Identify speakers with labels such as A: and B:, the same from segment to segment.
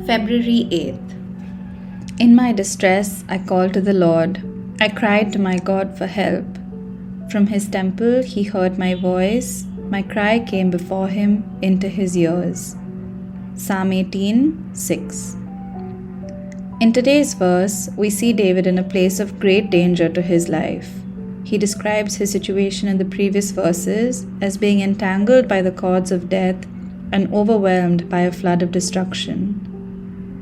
A: February 8th. In my distress, I called to the Lord. I cried to my God for help. From his temple, he heard my voice. My cry came before him into his ears. Psalm 18:6. In today's verse, we see David in a place of great danger to his life. He describes his situation in the previous verses as being entangled by the cords of death and overwhelmed by a flood of destruction.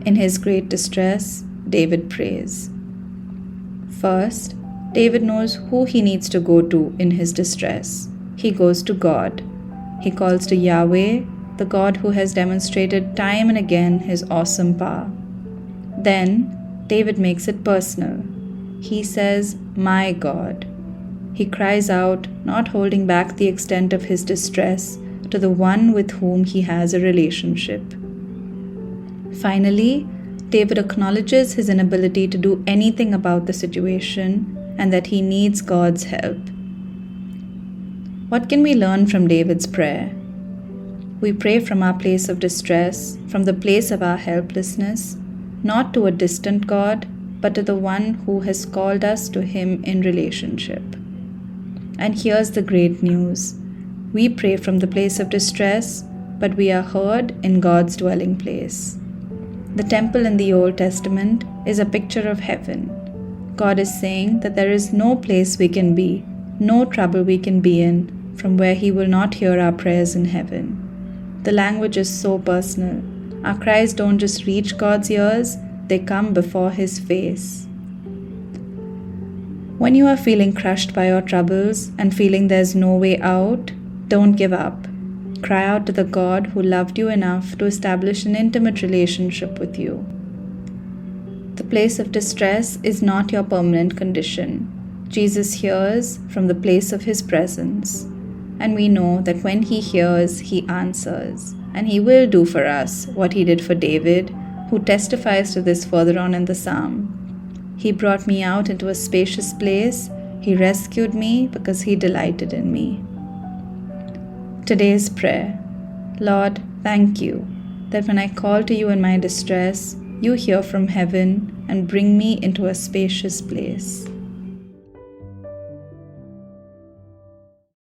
A: In his great distress, David prays. First, David knows who he needs to go to in his distress. He goes to God. He calls to Yahweh, the God who has demonstrated time and again his awesome power. Then, David makes it personal. He says, "My God." He cries out, not holding back the extent of his distress, to the one with whom he has a relationship. Finally, David acknowledges his inability to do anything about the situation and that he needs God's help. What can we learn from David's prayer? We pray from our place of distress, from the place of our helplessness, not to a distant God, but to the one who has called us to him in relationship. And here's the great news. We pray from the place of distress, but we are heard in God's dwelling place. The temple in the Old Testament is a picture of heaven. God is saying that there is no place we can be, no trouble we can be in, from where He will not hear our prayers in heaven. The language is so personal. Our cries don't just reach God's ears, they come before His face. When you are feeling crushed by your troubles and feeling there's no way out, don't give up. Cry out to the God who loved you enough to establish an intimate relationship with you. The place of distress is not your permanent condition. Jesus hears from the place of His presence. And we know that when He hears, He answers. And He will do for us what He did for David, who testifies to this further on in the psalm. He brought me out into a spacious place. He rescued me because He delighted in me. Today's prayer. Lord, thank you that when I call to you in my distress, you hear from heaven and bring me into a spacious place.